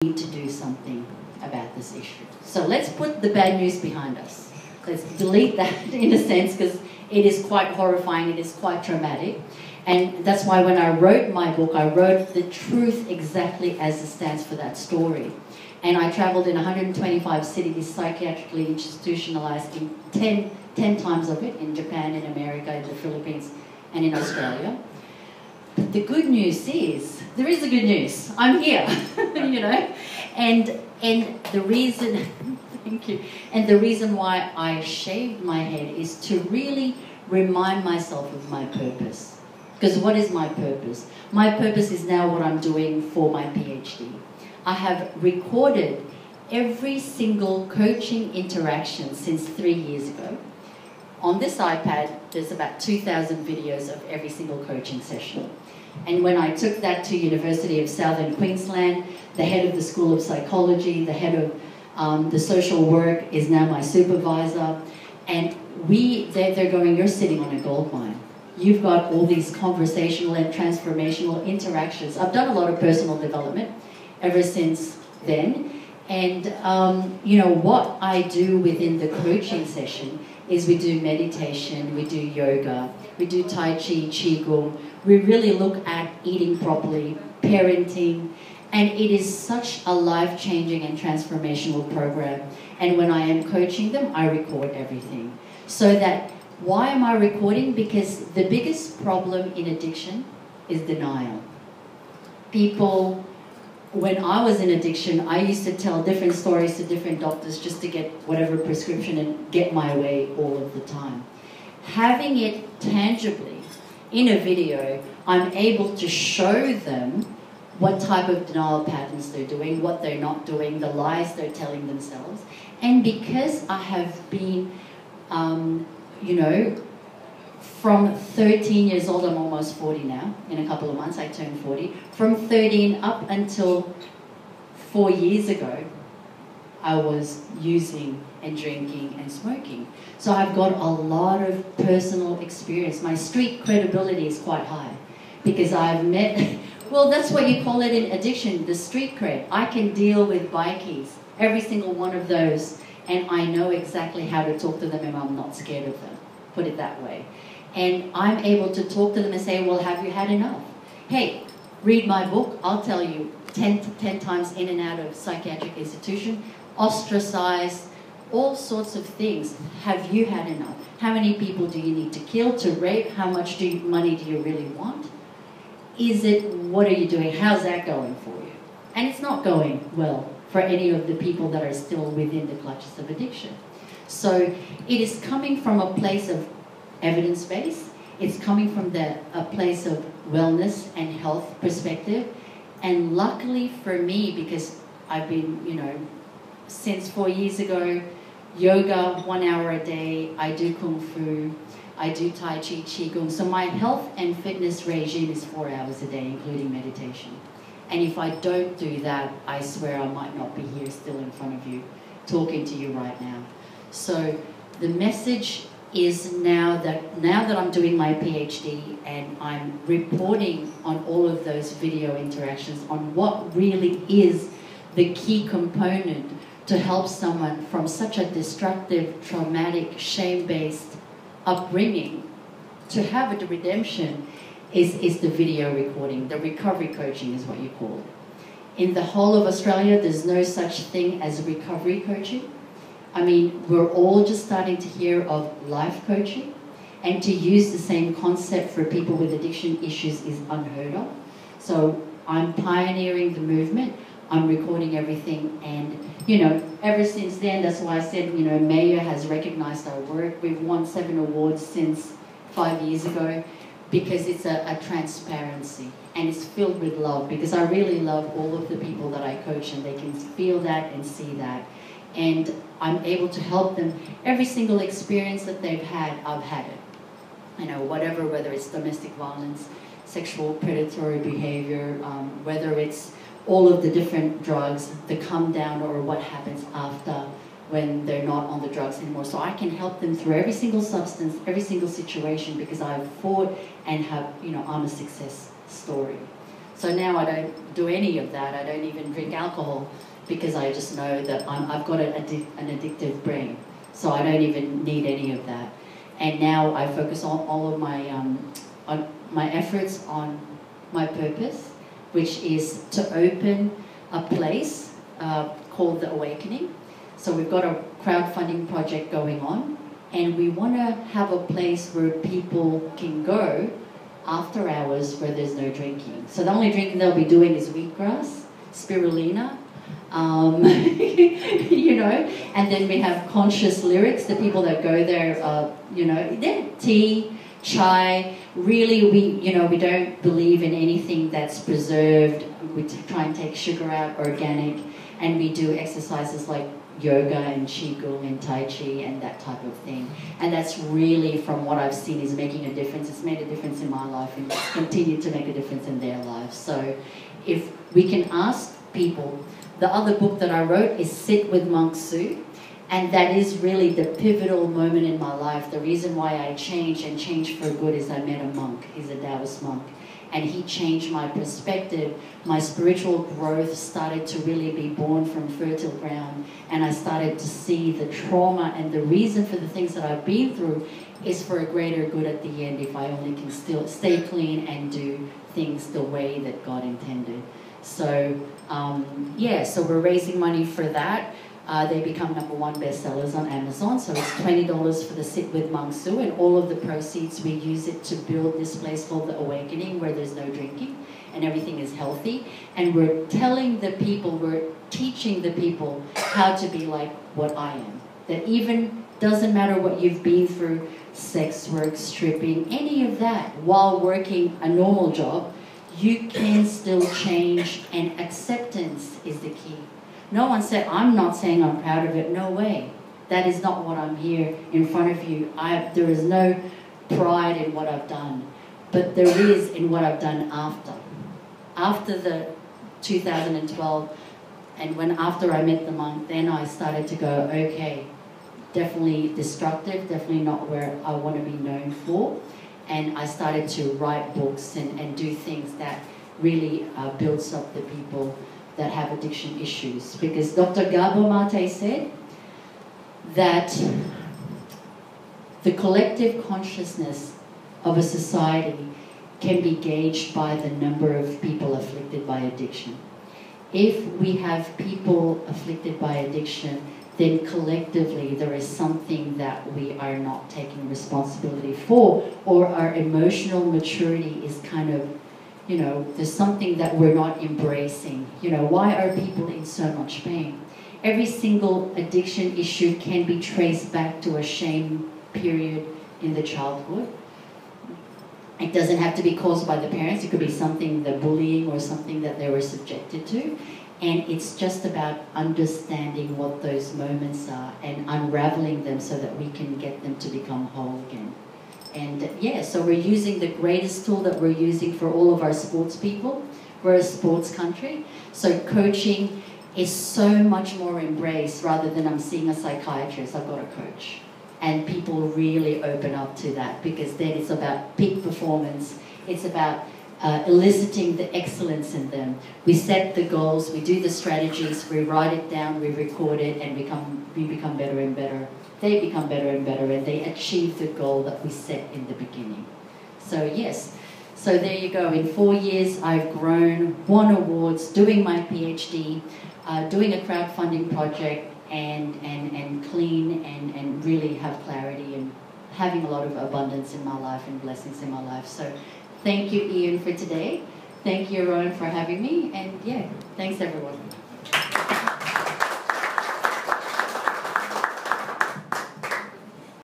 need to do something about this issue. So let's put the bad news behind us. Let's delete that in a sense, because it is quite horrifying, it is quite traumatic. And that's why when I wrote my book, I wrote the truth exactly as it stands for that story. And I traveled in 125 cities, psychiatrically institutionalized in 10 times of it, in Japan, in America, in the Philippines, and in Australia. But the good news is, there is a good news. I'm here, you know? And the reason, thank you, and the reason why I shaved my head is to really remind myself of my purpose. Because what is my purpose? My purpose is now what I'm doing for my PhD. I have recorded every single coaching interaction since 3 years ago. On this iPad, there's about 2,000 videos of every single coaching session. And when I took that to University of Southern Queensland, the head of the School of Psychology, the head of the social work is now my supervisor. And they're going, you're sitting on a gold mine. You've got all these conversational and transformational interactions. I've done a lot of personal development ever since then. And you know, what I do within the coaching session is we do meditation, we do yoga, we do Tai Chi, Qigong. We really look at eating properly, parenting, and it is such a life-changing and transformational program. And when I am coaching them, I record everything. So that, why am I recording? Because the biggest problem in addiction is denial. People, when I was in addiction, I used to tell different stories to different doctors just to get whatever prescription and get my way all of the time. Having it tangibly in a video, I'm able to show them what type of denial patterns they're doing, what they're not doing, the lies they're telling themselves. And because I have been, you know, from 13 years old, I'm almost 40 now. In a couple of months, I turn 40. From 13 up until 4 years ago, I was using and drinking and smoking. So I've got a lot of personal experience. My street credibility is quite high because I've met, well, that's what you call it in addiction, the street cred. I can deal with bikies, every single one of those, and I know exactly how to talk to them and I'm not scared of them, put it that way. And I'm able to talk to them and say, well, have you had enough? Hey, read my book. I'll tell you, 10 times in and out of psychiatric institution, ostracized, all sorts of things. Have you had enough? How many people do you need to kill, to rape? How much money do you really want? What are you doing? How's that going for you? And it's not going well for any of the people that are still within the clutches of addiction. So it is coming from a place of evidence-based. It's coming from a place of wellness and health perspective. And luckily for me, because I've been, you know, since 4 years ago, yoga 1 hour a day, I do Kung Fu, I do Tai Chi, Qigong. So my health and fitness regime is 4 hours a day, including meditation. And if I don't do that, I swear I might not be here still in front of you, talking to you right now. So the message is now that I'm doing my PhD and I'm reporting on all of those video interactions on what really is the key component to help someone from such a destructive, traumatic, shame-based upbringing to have a redemption is the video recording. The recovery coaching is what you call it. In the whole of Australia, there's no such thing as recovery coaching. I mean, we're all just starting to hear of life coaching, and to use the same concept for people with addiction issues is unheard of. So I'm pioneering the movement. I'm recording everything, and you know, ever since then, that's why I said, you know, Mayor has recognized our work. We've won 7 awards since 5 years ago because it's a transparency and it's filled with love, because I really love all of the people that I coach and they can feel that and see that. And I'm able to help them. Every single experience that they've had, I've had it. You know, whether it's domestic violence, sexual predatory behavior, whether it's all of the different drugs, the come down, or what happens after when they're not on the drugs anymore. So I can help them through every single substance, every single situation, because I've fought and have, you know, I'm a success story. So now I don't do any of that. I don't even drink alcohol because I just know that I've got an addictive brain. So I don't even need any of that. And now I focus on all of my efforts on my purpose, which is to open a place called The Awakening. So we've got a crowdfunding project going on, and we want to have a place where people can go after hours where there's no drinking. So the only drinking they'll be doing is wheatgrass, spirulina, you know, and then we have conscious lyrics. The people that go there, you know, they're tea, chai. Really, we don't believe in anything that's preserved. We try and take sugar out, organic, and we do exercises like yoga and qigong and tai chi and that type of thing. And that's really, from what I've seen, is making a difference. It's made a difference in my life and it's continued to make a difference in their lives. So if we can ask people, the other book that I wrote is Sit with Monk Sue, and that is really the pivotal moment in my life. The reason why I changed and changed for good is I met a monk. He's a Taoist monk. And he changed my perspective. My spiritual growth started to really be born from fertile ground. And I started to see the trauma and the reason for the things that I've been through is for a greater good at the end if I only can still stay clean and do things the way that God intended. So, yeah, so we're raising money for that. They become #1 bestsellers on Amazon, so it's $20 for the Sit with Monk Sue, and all of the proceeds we use it to build this place called The Awakening, where there's no drinking and everything is healthy. And we're telling the people, we're teaching the people how to be like what I am. That even doesn't matter what you've been through, sex work, stripping, any of that, while working a normal job, you can still change, and acceptance is the key. No one said, I'm not saying I'm proud of it. No way. That is not what I'm here in front of you. There is no pride in what I've done. But there is in what I've done after. After the 2012, and after I met the monk, then I started to go, okay, definitely destructive, definitely not where I want to be known for. And I started to write books and do things that really builds up the people that have addiction issues. Because Dr. Gabor Mate said that the collective consciousness of a society can be gauged by the number of people afflicted by addiction. If we have people afflicted by addiction, then collectively there is something that we are not taking responsibility for, or our emotional maturity is kind of, you know, there's something that we're not embracing. You know, why are people in so much pain? Every single addiction issue can be traced back to a shame period in the childhood. It doesn't have to be caused by the parents. It could be something, the bullying or something that they were subjected to. And it's just about understanding what those moments are and unraveling them so that we can get them to become whole again. And yeah, so we're using the greatest tool that we're using for all of our sports people. We're a sports country. So coaching is so much more embraced rather than I'm seeing a psychiatrist, I've got a coach. And people really open up to that because then it's about peak performance. It's about eliciting the excellence in them. We set the goals, we do the strategies, we write it down, we record it, and we become better and better. They become better and better, and they achieve the goal that we set in the beginning. So yes, so there you go. In 4 years, I've grown, won awards, doing my PhD, doing a crowdfunding project, and clean and really have clarity and having a lot of abundance in my life and blessings in my life. So thank you, Ian, for today. Thank you, Rowan, for having me. And yeah, thanks everyone.